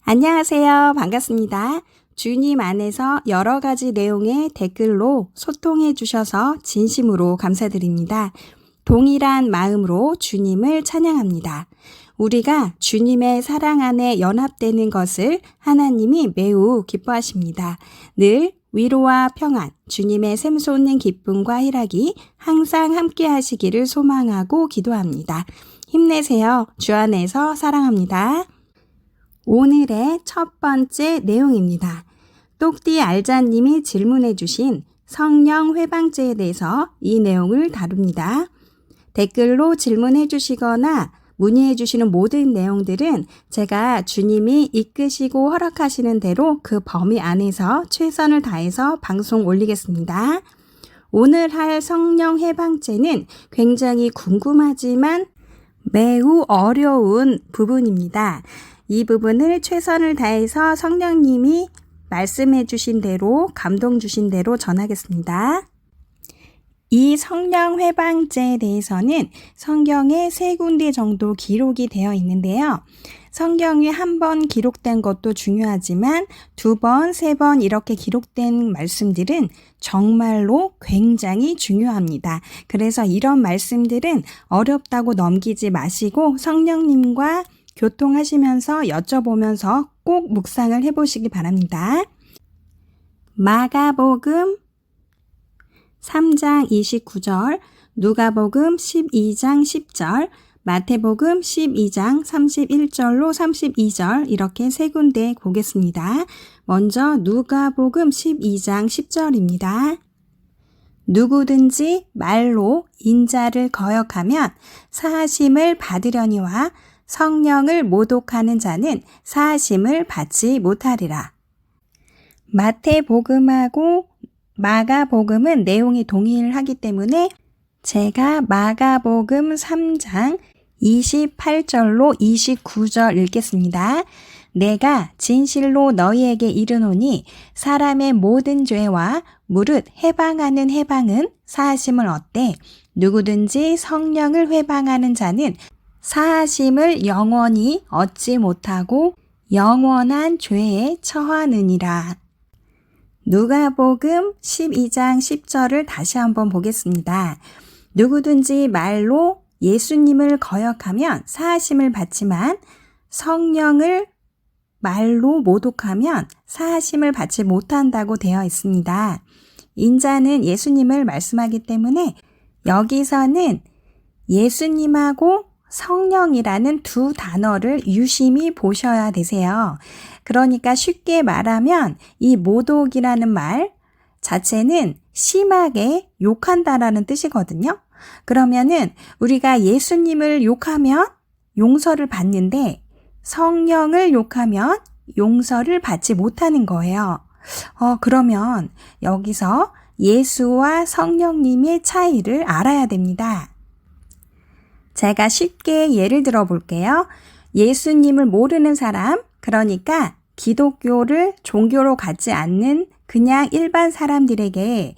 안녕하세요. 반갑습니다. 주님 안에서 여러 가지 내용의 댓글로 소통해 주셔서 진심으로 감사드립니다. 동일한 마음으로 주님을 찬양합니다. 우리가 주님의 사랑 안에 연합되는 것을 하나님이 매우 기뻐하십니다. 늘 위로와 평안, 주님의 샘솟는 기쁨과 희락이 항상 함께 하시기를 소망하고 기도합니다. 힘내세요. 주 안에서 사랑합니다. 오늘의 첫 번째 내용입니다. 똑띠 알자님이 질문해 주신 성령 회방죄에 대해서 이 내용을 다룹니다. 댓글로 질문해 주시거나 문의해 주시는 모든 내용들은 제가 주님이 이끄시고 허락하시는 대로 그 범위 안에서 최선을 다해서 방송 올리겠습니다. 오늘 할 성령 회방죄는 굉장히 궁금하지만 매우 어려운 부분입니다. 이 부분을 최선을 다해서 성령님이 말씀해 주신 대로, 감동 주신 대로 전하겠습니다. 이 성령 회방죄에 대해서는 성경에 3군데 정도 기록이 되어 있는데요. 성경에 한 번 기록된 것도 중요하지만 2번, 3번 이렇게 기록된 말씀들은 정말로 굉장히 중요합니다. 그래서 이런 말씀들은 어렵다고 넘기지 마시고 성령님과 교통하시면서 여쭤보면서 꼭 묵상을 해보시기 바랍니다. 마가복음 3장 29절, 누가복음 12장 10절, 마태복음 12장 31절로 32절 이렇게 3군데 보겠습니다. 먼저 누가복음 12장 10절입니다. 누구든지 말로 인자를 거역하면 사하심을 받으려니와 성령을 모독하는 자는 사하심을 받지 못하리라. 마태복음하고 마가복음은 내용이 동일하기 때문에 제가 마가복음 3장 28절로 29절 읽겠습니다. 내가 진실로 너희에게 이르노니 사람의 모든 죄와 무릇 해방하는 해방은 사하심을 얻되 누구든지 성령을 회방하는 자는 사하심을 영원히 얻지 못하고 영원한 죄에 처하느니라. 누가복음 12장 10절을 다시 한번 보겠습니다. 누구든지 말로 예수님을 거역하면 사하심을 받지만 성령을 말로 모독하면 사하심을 받지 못한다고 되어 있습니다. 인자는 예수님을 말씀하기 때문에 여기서는 예수님하고 성령이라는 2 단어를 유심히 보셔야 되세요. 그러니까 쉽게 말하면 이 모독이라는 말 자체는 심하게 욕한다라는 뜻이거든요. 그러면은 우리가 예수님을 욕하면 용서를 받는데 성령을 욕하면 용서를 받지 못하는 거예요. 그러면 여기서 예수와 성령님의 차이를 알아야 됩니다. 제가 쉽게 예를 들어 볼게요. 예수님을 모르는 사람, 그러니까 기독교를 종교로 갖지 않는 그냥 일반 사람들에게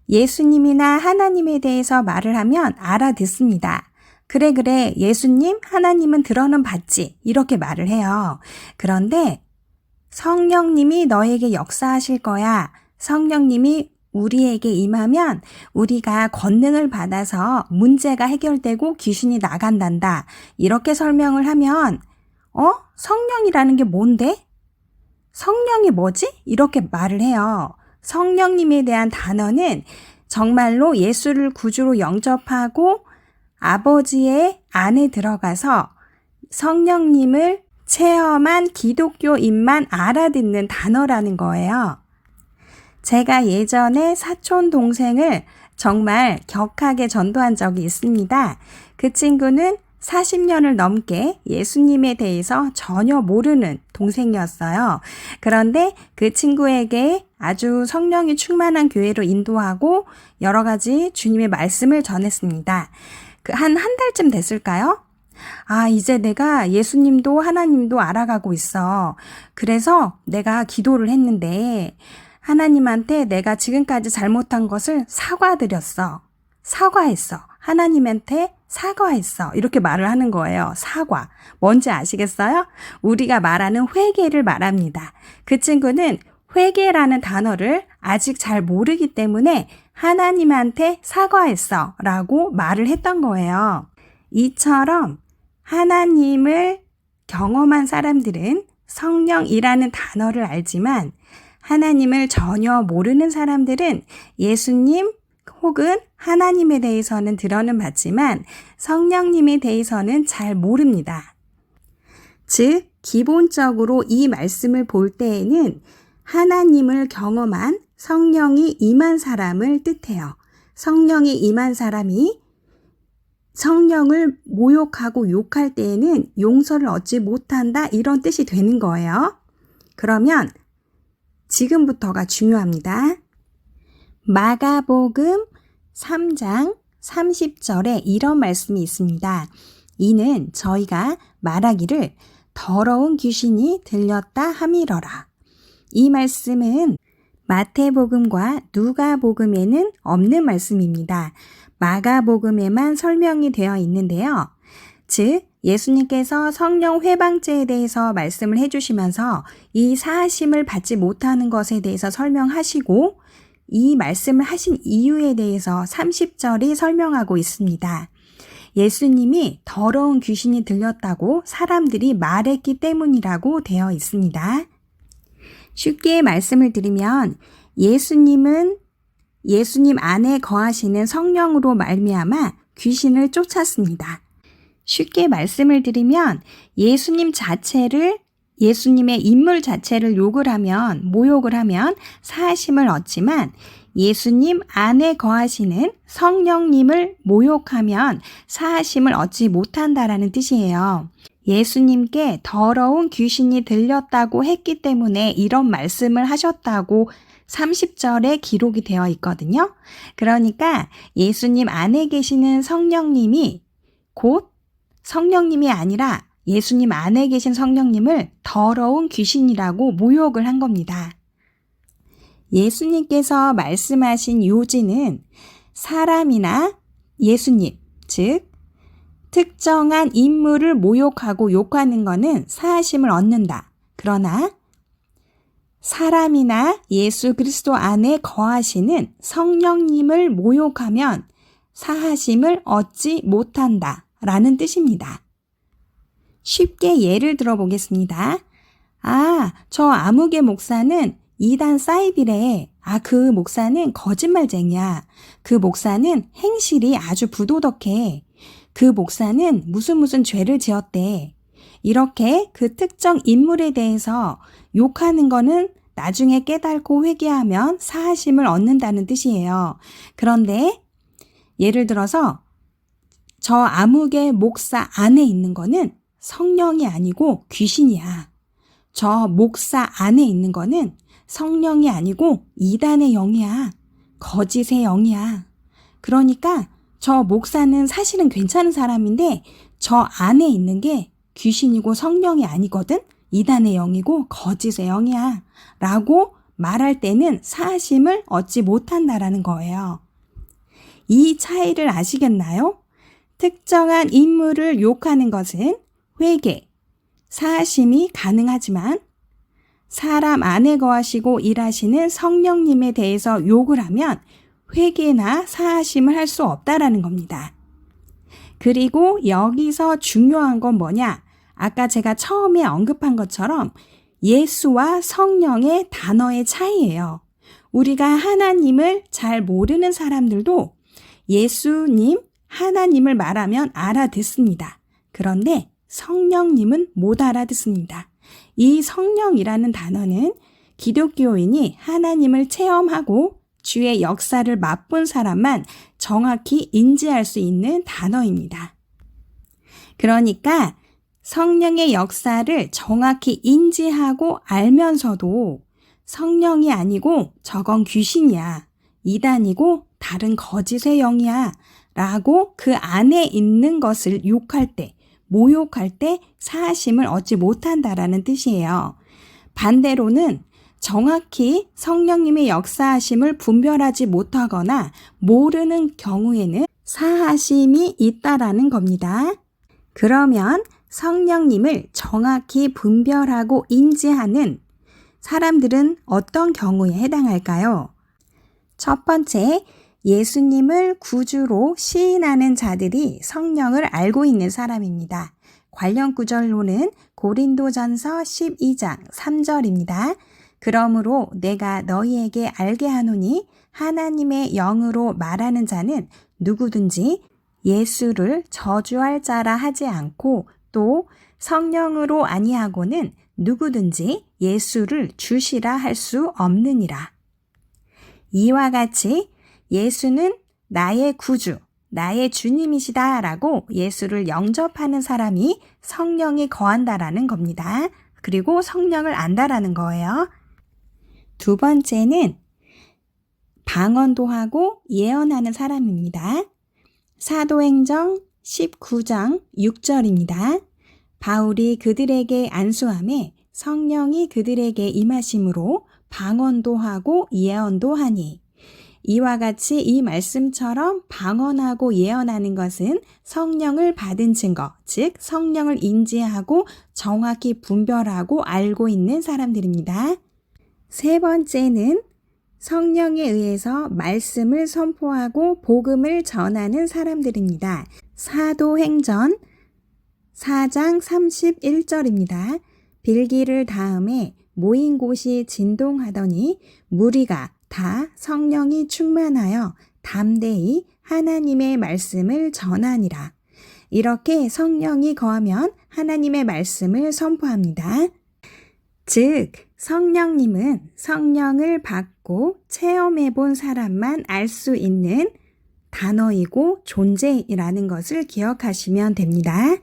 예수님이나 하나님에 대해서 말을 하면 알아듣습니다. 그래, 예수님, 하나님은 들어는 봤지. 이렇게 말을 해요. 그런데 성령님이 너에게 역사하실 거야. 성령님이 우리에게 임하면 우리가 권능을 받아서 문제가 해결되고 귀신이 나간단다. 이렇게 설명을 하면 성령이라는 게 뭔데? 성령이 뭐지? 이렇게 말을 해요. 성령님에 대한 단어는 정말로 예수를 구주로 영접하고 아버지의 안에 들어가서 성령님을 체험한 기독교인만 알아듣는 단어라는 거예요. 제가 예전에 사촌 동생을 정말 격하게 전도한 적이 있습니다. 그 친구는 40년을 넘게 예수님에 대해서 전혀 모르는 동생이었어요. 그런데 그 친구에게 아주 성령이 충만한 교회로 인도하고 여러 가지 주님의 말씀을 전했습니다. 한 달쯤 됐을까요? 이제 내가 예수님도 하나님도 알아가고 있어. 그래서 내가 기도를 했는데 하나님한테 내가 지금까지 잘못한 것을 사과드렸어. 사과했어. 하나님한테 사과했어. 이렇게 말을 하는 거예요. 사과. 뭔지 아시겠어요? 우리가 말하는 회개를 말합니다. 그 친구는 회개라는 단어를 아직 잘 모르기 때문에 하나님한테 사과했어 라고 말을 했던 거예요. 이처럼 하나님을 경험한 사람들은 성령이라는 단어를 알지만 하나님을 전혀 모르는 사람들은 예수님 혹은 하나님에 대해서는 들어는 봤지만 성령님에 대해서는 잘 모릅니다. 즉, 기본적으로 이 말씀을 볼 때에는 하나님을 경험한 성령이 임한 사람을 뜻해요. 성령이 임한 사람이 성령을 모욕하고 욕할 때에는 용서를 얻지 못한다 이런 뜻이 되는 거예요. 그러면 지금부터가 중요합니다. 마가복음 3장 30절에 이런 말씀이 있습니다. 이는 저희가 말하기를 더러운 귀신이 들렸다 함이러라. 이 말씀은 마태복음과 누가복음에는 없는 말씀입니다. 마가복음에만 설명이 되어 있는데요. 즉, 예수님께서 성령 회방죄에 대해서 말씀을 해주시면서 이 사하심을 받지 못하는 것에 대해서 설명하시고 이 말씀을 하신 이유에 대해서 30절이 설명하고 있습니다. 예수님이 더러운 귀신이 들렸다고 사람들이 말했기 때문이라고 되어 있습니다. 쉽게 말씀을 드리면 예수님은 예수님 안에 거하시는 성령으로 말미암아 귀신을 쫓았습니다. 쉽게 말씀을 드리면 예수님의 인물 자체를 욕을 하면, 모욕을 하면 사하심을 얻지만 예수님 안에 거하시는 성령님을 모욕하면 사하심을 얻지 못한다라는 뜻이에요. 예수님께 더러운 귀신이 들렸다고 했기 때문에 이런 말씀을 하셨다고 30절에 기록이 되어 있거든요. 그러니까 예수님 안에 계시는 성령님이 곧 성령님이 아니라 예수님 안에 계신 성령님을 더러운 귀신이라고 모욕을 한 겁니다. 예수님께서 말씀하신 요지는 사람이나 예수님, 즉 특정한 인물을 모욕하고 욕하는 것은 사하심을 얻는다. 그러나 사람이나 예수 그리스도 안에 거하시는 성령님을 모욕하면 사하심을 얻지 못한다 라는 뜻입니다. 쉽게 예를 들어 보겠습니다. 저 아무개 목사는 이단 사이비래. 그 목사는 거짓말쟁이야. 그 목사는 행실이 아주 부도덕해. 그 목사는 무슨 죄를 지었대. 이렇게 그 특정 인물에 대해서 욕하는 거는 나중에 깨닫고 회개하면 사하심을 얻는다는 뜻이에요. 그런데 예를 들어서 저 아무개 목사 안에 있는 거는 성령이 아니고 귀신이야. 저 목사 안에 있는 거는 성령이 아니고 이단의 영이야. 거짓의 영이야. 그러니까 저 목사는 사실은 괜찮은 사람인데 저 안에 있는 게 귀신이고 성령이 아니거든. 이단의 영이고 거짓의 영이야. 라고 말할 때는 사하심을 얻지 못한다라는 거예요. 이 차이를 아시겠나요? 특정한 인물을 욕하는 것은 회개, 사하심이 가능하지만 사람 안에 거하시고 일하시는 성령님에 대해서 욕을 하면 회개나 사하심을 할 수 없다라는 겁니다. 그리고 여기서 중요한 건 뭐냐? 아까 제가 처음에 언급한 것처럼 예수와 성령의 단어의 차이예요. 우리가 하나님을 잘 모르는 사람들도 예수님, 하나님을 말하면 알아듣습니다. 그런데 성령님은 못 알아듣습니다. 이 성령이라는 단어는 기독교인이 하나님을 체험하고 주의 역사를 맛본 사람만 정확히 인지할 수 있는 단어입니다. 그러니까 성령의 역사를 정확히 인지하고 알면서도 성령이 아니고 저건 귀신이야, 이단이고 다른 거짓의 영이야 라고 그 안에 있는 것을 욕할 때, 모욕할 때 사하심을 얻지 못한다라는 뜻이에요. 반대로는 정확히 성령님의 역사하심을 분별하지 못하거나 모르는 경우에는 사하심이 있다라는 겁니다. 그러면 성령님을 정확히 분별하고 인지하는 사람들은 어떤 경우에 해당할까요? 첫 번째, 예수님을 구주로 시인하는 자들이 성령을 알고 있는 사람입니다. 관련 구절로는 고린도전서 12장 3절입니다. 그러므로 내가 너희에게 알게 하노니 하나님의 영으로 말하는 자는 누구든지 예수를 저주할 자라 하지 않고 또 성령으로 아니하고는 누구든지 예수를 주시라 할 수 없느니라. 이와 같이 예수는 나의 구주, 나의 주님이시다 라고 예수를 영접하는 사람이 성령이 거한다라는 겁니다. 그리고 성령을 안다라는 거예요. 두 번째는 방언도 하고 예언하는 사람입니다. 사도행전 19장 6절입니다. 바울이 그들에게 안수하매 성령이 그들에게 임하심으로 방언도 하고 예언도 하니 이와 같이 이 말씀처럼 방언하고 예언하는 것은 성령을 받은 증거, 즉 성령을 인지하고 정확히 분별하고 알고 있는 사람들입니다. 세 번째는 성령에 의해서 말씀을 선포하고 복음을 전하는 사람들입니다. 사도행전 4장 31절입니다. 빌기를 다음에 모인 곳이 진동하더니 무리가 다 성령이 충만하여 담대히 하나님의 말씀을 전하니라. 이렇게 성령이 거하면 하나님의 말씀을 선포합니다. 즉, 성령님은 성령을 받고 체험해 본 사람만 알 수 있는 단어이고 존재이라는 것을 기억하시면 됩니다.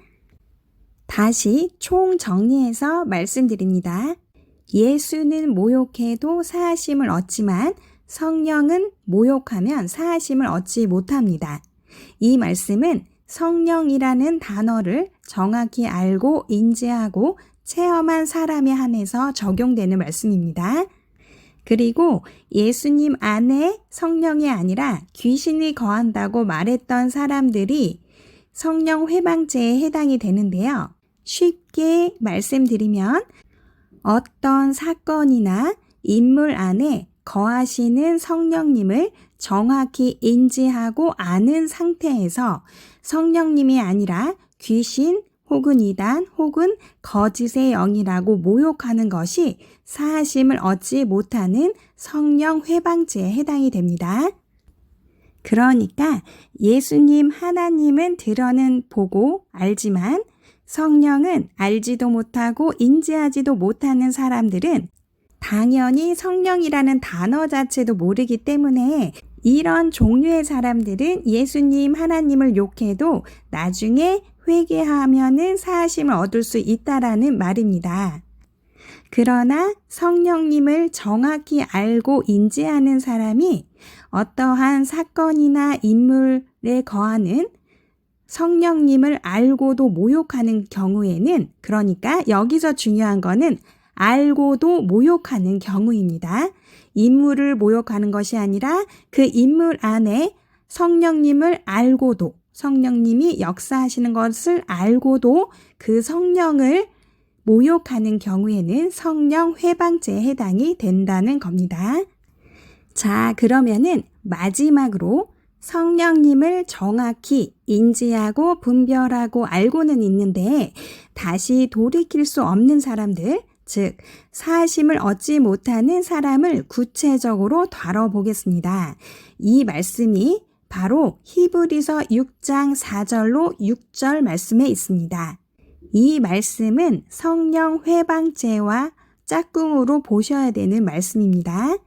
다시 총정리해서 말씀드립니다. 예수는 모욕해도 사하심을 얻지만 성령은 모욕하면 사하심을 얻지 못합니다. 이 말씀은 성령이라는 단어를 정확히 알고 인지하고 체험한 사람에 한해서 적용되는 말씀입니다. 그리고 예수님 안에 성령이 아니라 귀신이 거한다고 말했던 사람들이 성령 회방죄에 해당이 되는데요. 쉽게 말씀드리면 어떤 사건이나 인물 안에 거하시는 성령님을 정확히 인지하고 아는 상태에서 성령님이 아니라 귀신 혹은 이단 혹은 거짓의 영이라고 모욕하는 것이 사하심을 얻지 못하는 성령 회방죄에 해당이 됩니다. 그러니까 예수님 하나님은 들어는 보고 알지만 성령은 알지도 못하고 인지하지도 못하는 사람들은 당연히 성령이라는 단어 자체도 모르기 때문에 이런 종류의 사람들은 예수님 하나님을 욕해도 나중에 회개하면은 사하심을 얻을 수 있다라는 말입니다. 그러나 성령님을 정확히 알고 인지하는 사람이 어떠한 사건이나 인물에 거하는 성령님을 알고도 모욕하는 경우에는, 그러니까 여기서 중요한 거는 알고도 모욕하는 경우입니다. 인물을 모욕하는 것이 아니라 그 인물 안에 성령님을 알고도, 성령님이 역사하시는 것을 알고도 그 성령을 모욕하는 경우에는 성령 회방죄에 해당이 된다는 겁니다. 자, 그러면은 마지막으로 성령님을 정확히 인지하고 분별하고 알고는 있는데 다시 돌이킬 수 없는 사람들, 즉 사하심을 얻지 못하는 사람을 구체적으로 다뤄보겠습니다. 이 말씀이 바로 히브리서 6장 4절로 6절 말씀에 있습니다. 이 말씀은 성령 회방죄와 짝꿍으로 보셔야 되는 말씀입니다.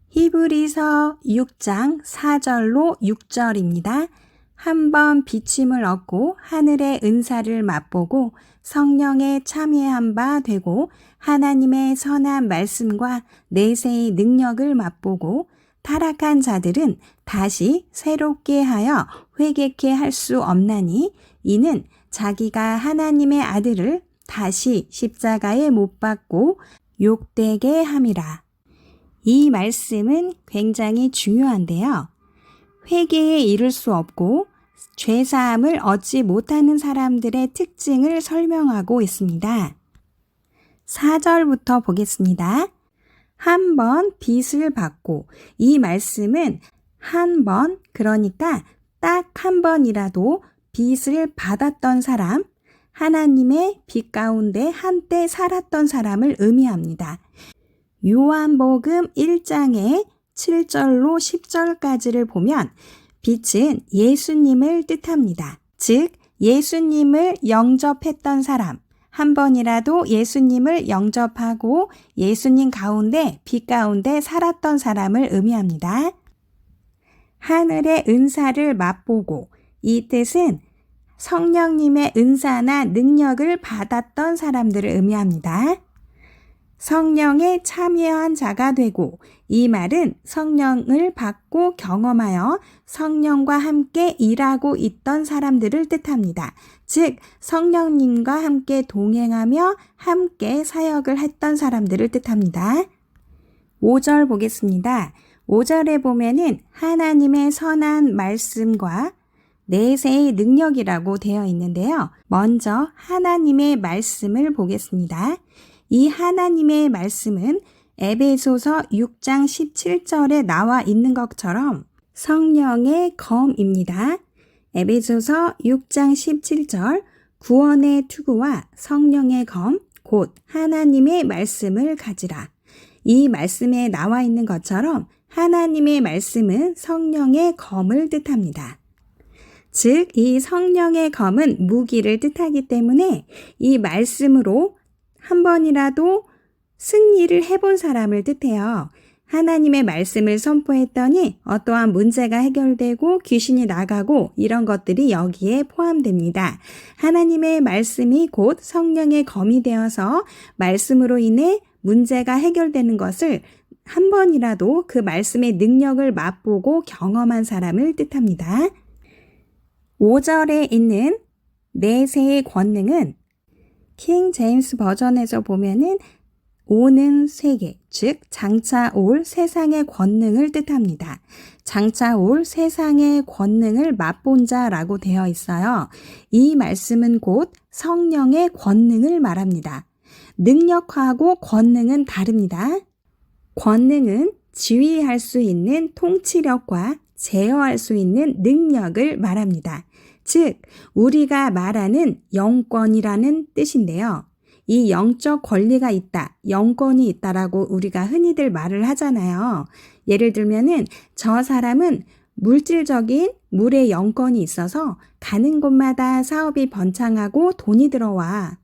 히브리서 6장 4절로 6절입니다. 한번 비침을 얻고 하늘의 은사를 맛보고 성령에 참여한 바 되고 하나님의 선한 말씀과 내세의 능력을 맛보고 타락한 자들은 다시 새롭게 하여 회개케 할 수 없나니 이는 자기가 하나님의 아들을 다시 십자가에 못 박고 욕되게 함이라. 이 말씀은 굉장히 중요한데요. 회개에 이를 수 없고 죄사함을 얻지 못하는 사람들의 특징을 설명하고 있습니다. 4절부터 보겠습니다. 한 번 빚을 받고, 이 말씀은 한 번, 그러니까 딱 한 번이라도 빚을 받았던 사람, 하나님의 빚 가운데 한때 살았던 사람을 의미합니다. 요한복음 1장의 7절로 10절까지를 보면 빚은 예수님을 뜻합니다. 즉 예수님을 영접했던 사람, 한 번이라도 예수님을 영접하고 예수님 가운데 빚 가운데 살았던 사람을 의미합니다. 하늘의 은사를 맛보고, 이 뜻은 성령님의 은사나 능력을 받았던 사람들을 의미합니다. 성령에 참여한 자가 되고, 이 말은 성령을 받고 경험하여 성령과 함께 일하고 있던 사람들을 뜻합니다. 즉 성령님과 함께 동행하며 함께 사역을 했던 사람들을 뜻합니다. 5절 보겠습니다. 5절에 보면은 하나님의 선한 말씀과 내세의 능력이라고 되어 있는데요. 먼저 하나님의 말씀을 보겠습니다. 이 하나님의 말씀은 에베소서 6장 17절에 나와 있는 것처럼 성령의 검입니다. 에베소서 6장 17절, 구원의 투구와 성령의 검, 곧 하나님의 말씀을 가지라. 이 말씀에 나와 있는 것처럼 하나님의 말씀은 성령의 검을 뜻합니다. 즉, 이 성령의 검은 무기를 뜻하기 때문에 이 말씀으로 한 번이라도 승리를 해본 사람을 뜻해요. 하나님의 말씀을 선포했더니 어떠한 문제가 해결되고 귀신이 나가고 이런 것들이 여기에 포함됩니다. 하나님의 말씀이 곧 성령의 검이 되어서 말씀으로 인해 문제가 해결되는 것을 한 번이라도 그 말씀의 능력을 맛보고 경험한 사람을 뜻합니다. 5절에 있는 내세의 권능은 킹 제임스 버전에서 보면은 오는 세계, 즉 장차 올 세상의 권능을 뜻합니다. 장차 올 세상의 권능을 맛본 자라고 되어 있어요. 이 말씀은 곧 성령의 권능을 말합니다. 능력하고 권능은 다릅니다. 권능은 지휘할 수 있는 통치력과 제어할 수 있는 능력을 말합니다. 즉, 우리가 말하는 영권이라는 뜻인데요. 이 영적 권리가 있다, 영권이 있다라고 우리가 흔히들 말을 하잖아요. 예를 들면은 저 사람은 물질적인 물의 영권이 있어서 가는 곳마다 사업이 번창하고 돈이 들어와.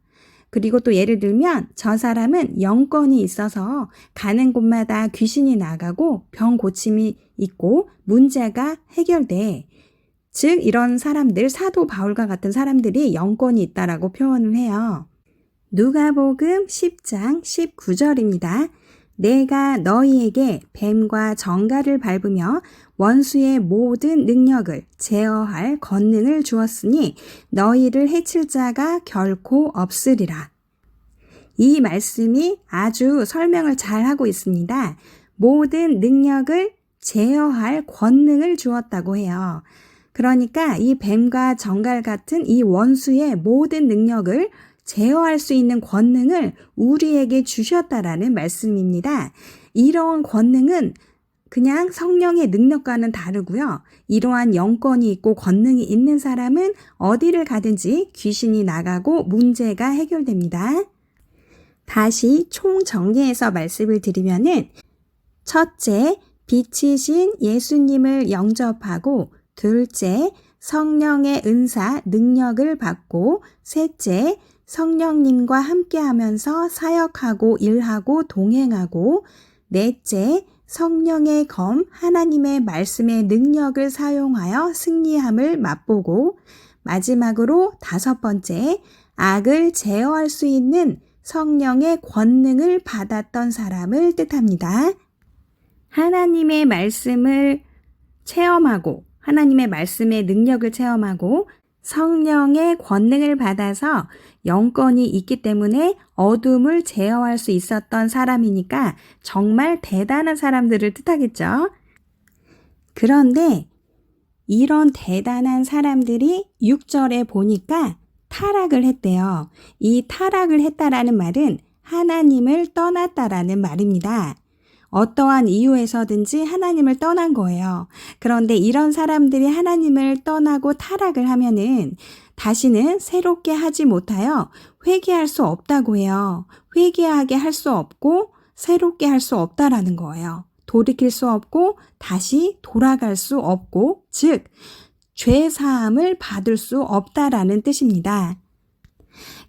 그리고 또 예를 들면 저 사람은 영권이 있어서 가는 곳마다 귀신이 나가고 병 고침이 있고 문제가 해결돼. 즉 이런 사람들, 사도 바울과 같은 사람들이 영권이 있다라고 표현을 해요. 누가복음 10장 19절입니다. 내가 너희에게 뱀과 정갈을 밟으며 원수의 모든 능력을 제어할 권능을 주었으니 너희를 해칠 자가 결코 없으리라. 이 말씀이 아주 설명을 잘 하고 있습니다. 모든 능력을 제어할 권능을 주었다고 해요. 그러니까 이 뱀과 정갈 같은 이 원수의 모든 능력을 제어할 수 있는 권능을 우리에게 주셨다라는 말씀입니다. 이러한 권능은 그냥 성령의 능력과는 다르고요. 이러한 영권이 있고 권능이 있는 사람은 어디를 가든지 귀신이 나가고 문제가 해결됩니다. 다시 총정리해서 말씀을 드리면은 첫째, 빛이신 예수님을 영접하고 둘째, 성령의 은사, 능력을 받고 셋째, 성령님과 함께하면서 사역하고 일하고 동행하고 넷째, 성령의 검, 하나님의 말씀의 능력을 사용하여 승리함을 맛보고 마지막으로 다섯 번째, 악을 제어할 수 있는 성령의 권능을 받았던 사람을 뜻합니다. 하나님의 말씀을 체험하고 하나님의 말씀의 능력을 체험하고 성령의 권능을 받아서 영권이 있기 때문에 어둠을 제어할 수 있었던 사람이니까 정말 대단한 사람들을 뜻하겠죠. 그런데 이런 대단한 사람들이 6절에 보니까 타락을 했대요. 이 타락을 했다라는 말은 하나님을 떠났다라는 말입니다. 어떠한 이유에서든지 하나님을 떠난 거예요. 그런데 이런 사람들이 하나님을 떠나고 타락을 하면은 다시는 새롭게 하지 못하여 회개할 수 없다고 해요. 회개하게 할 수 없고 새롭게 할 수 없다라는 거예요. 돌이킬 수 없고 다시 돌아갈 수 없고, 즉 죄 사함을 받을 수 없다라는 뜻입니다.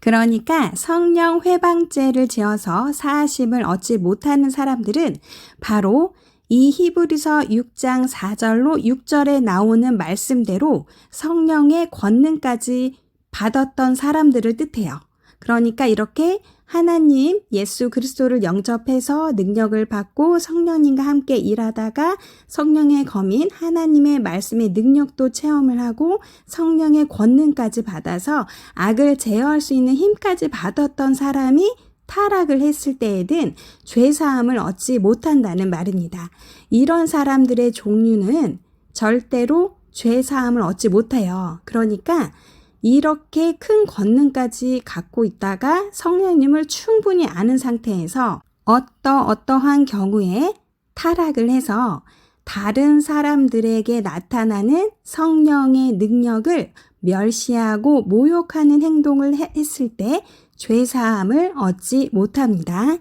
그러니까 성령 회방죄를 지어서 사하심을 얻지 못하는 사람들은 바로 이 히브리서 6장 4절로 6절에 나오는 말씀대로 성령의 권능까지 받았던 사람들을 뜻해요. 그러니까 이렇게 하나님 예수 그리스도를 영접해서 능력을 받고 성령님과 함께 일하다가 성령의 검인 하나님의 말씀의 능력도 체험을 하고 성령의 권능까지 받아서 악을 제어할 수 있는 힘까지 받았던 사람이 타락을 했을 때에는 죄사함을 얻지 못한다는 말입니다. 이런 사람들의 종류는 절대로 죄사함을 얻지 못해요. 그러니까 이렇게 큰 권능까지 갖고 있다가 성령님을 충분히 아는 상태에서 어떠한 경우에 타락을 해서 다른 사람들에게 나타나는 성령의 능력을 멸시하고 모욕하는 행동을 했을 때 죄사함을 얻지 못합니다.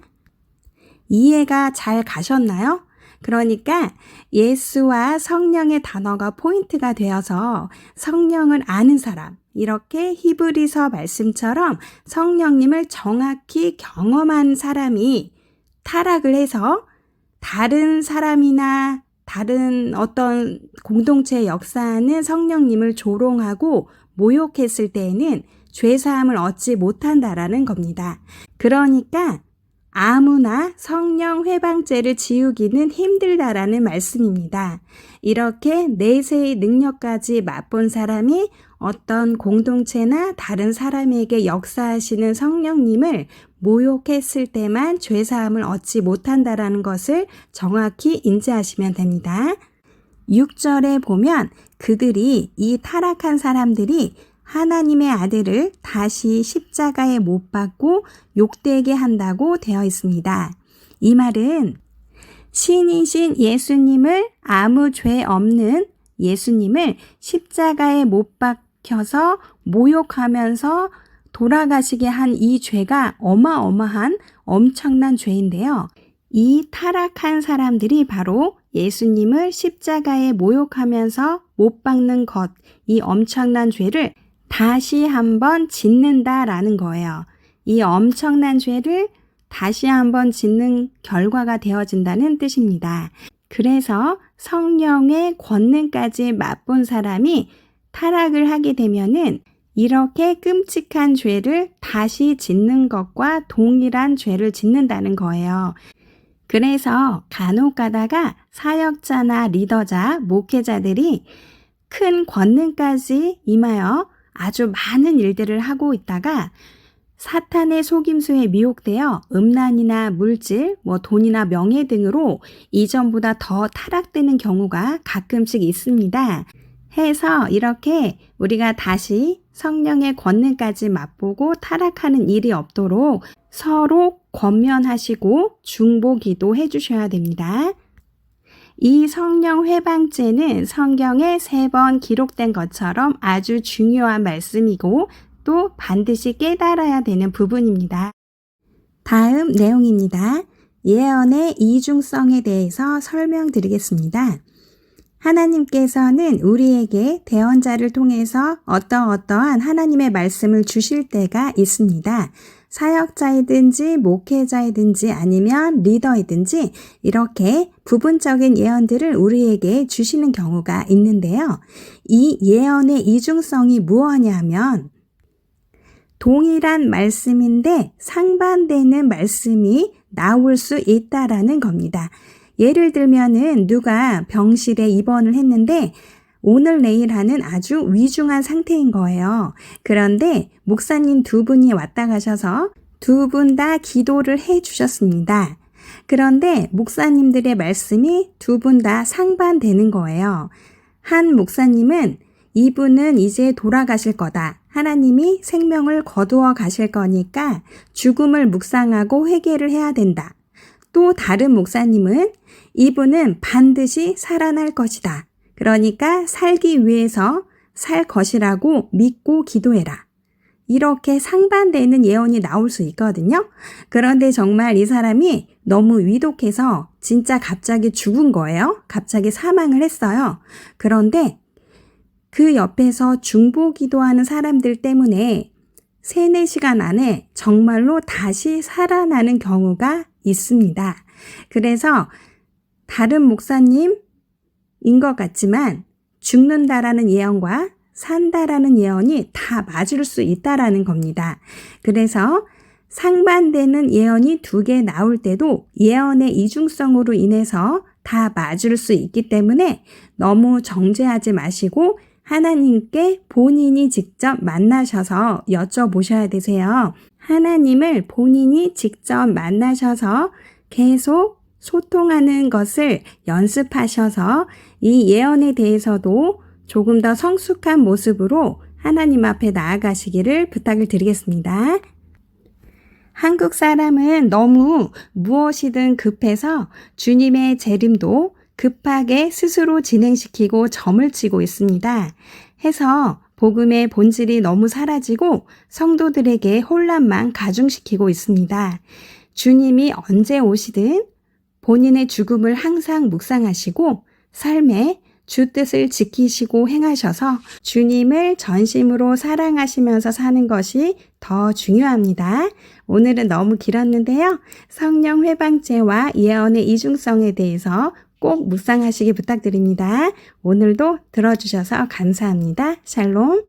이해가 잘 가셨나요? 그러니까 예수와 성령의 단어가 포인트가 되어서 성령을 아는 사람, 이렇게 히브리서 말씀처럼 성령님을 정확히 경험한 사람이 타락을 해서 다른 사람이나 다른 어떤 공동체의 역사는 성령님을 조롱하고 모욕했을 때에는 죄사함을 얻지 못한다라는 겁니다. 그러니까 아무나 성령 회방죄를 지우기는 힘들다라는 말씀입니다. 이렇게 내세의 능력까지 맛본 사람이 어떤 공동체나 다른 사람에게 역사하시는 성령님을 모욕했을 때만 죄사함을 얻지 못한다라는 것을 정확히 인지하시면 됩니다. 6절에 보면 그들이 이 타락한 사람들이 하나님의 아들을 다시 십자가에 못 박고 욕되게 한다고 되어 있습니다. 이 말은 신이신 예수님을 아무 죄 없는 예수님을 십자가에 못 박혀서 모욕하면서 돌아가시게 한 이 죄가 어마어마한 엄청난 죄인데요. 이 타락한 사람들이 바로 예수님을 십자가에 모욕하면서 못 박는 것, 이 엄청난 죄를 다시 한번 짓는다라는 거예요. 이 엄청난 죄를 다시 한번 짓는 결과가 되어진다는 뜻입니다. 그래서 성령의 권능까지 맛본 사람이 타락을 하게 되면은 이렇게 끔찍한 죄를 다시 짓는 것과 동일한 죄를 짓는다는 거예요. 그래서 간혹 가다가 사역자나 리더자, 목회자들이 큰 권능까지 임하여 아주 많은 일들을 하고 있다가 사탄의 속임수에 미혹되어 음란이나 물질, 돈이나 명예 등으로 이전보다 더 타락되는 경우가 가끔씩 있습니다. 해서 이렇게 우리가 다시 성령의 권능까지 맛보고 타락하는 일이 없도록 서로 권면하시고 중보기도 해주셔야 됩니다. 이 성령 회방죄는 성경에 3번 기록된 것처럼 아주 중요한 말씀이고 또 반드시 깨달아야 되는 부분입니다. 다음 내용입니다. 예언의 이중성에 대해서 설명드리겠습니다. 하나님께서는 우리에게 대언자를 통해서 어떠한 하나님의 말씀을 주실 때가 있습니다. 사역자이든지 목회자이든지 아니면 리더이든지 이렇게 부분적인 예언들을 우리에게 주시는 경우가 있는데요. 이 예언의 이중성이 무엇이냐면 동일한 말씀인데 상반되는 말씀이 나올 수 있다라는 겁니다. 예를 들면은 누가 병실에 입원을 했는데 오늘 내일 하는 아주 위중한 상태인 거예요. 그런데 목사님 2분이 왔다 가셔서 2분 다 기도를 해 주셨습니다. 그런데 목사님들의 말씀이 2분 다 상반되는 거예요. 한 목사님은 이분은 이제 돌아가실 거다. 하나님이 생명을 거두어 가실 거니까 죽음을 묵상하고 회개를 해야 된다. 또 다른 목사님은 이분은 반드시 살아날 것이다. 그러니까 살기 위해서 살 것이라고 믿고 기도해라. 이렇게 상반되는 예언이 나올 수 있거든요. 그런데 정말 이 사람이 너무 위독해서 진짜 갑자기 죽은 거예요. 갑자기 사망을 했어요. 그런데 그 옆에서 중보 기도하는 사람들 때문에 3-4시간 안에 정말로 다시 살아나는 경우가 있습니다. 그래서 다른 목사님인 것 같지만 죽는다라는 예언과 산다라는 예언이 다 맞을 수 있다라는 겁니다. 그래서 상반되는 예언이 2개 나올 때도 예언의 이중성으로 인해서 다 맞을 수 있기 때문에 너무 정죄하지 마시고 하나님께 본인이 직접 만나셔서 여쭤보셔야 되세요. 하나님을 본인이 직접 만나셔서 계속 소통하는 것을 연습하셔서 이 예언에 대해서도 조금 더 성숙한 모습으로 하나님 앞에 나아가시기를 부탁을 드리겠습니다. 한국 사람은 너무 무엇이든 급해서 주님의 재림도 급하게 스스로 진행시키고 점을 치고 있습니다. 해서 복음의 본질이 너무 사라지고 성도들에게 혼란만 가중시키고 있습니다. 주님이 언제 오시든 본인의 죽음을 항상 묵상하시고 삶에 주 뜻을 지키시고 행하셔서 주님을 전심으로 사랑하시면서 사는 것이 더 중요합니다. 오늘은 너무 길었는데요. 성령 회방죄와 예언의 이중성에 대해서 꼭 묵상하시기 부탁드립니다. 오늘도 들어주셔서 감사합니다. 샬롬.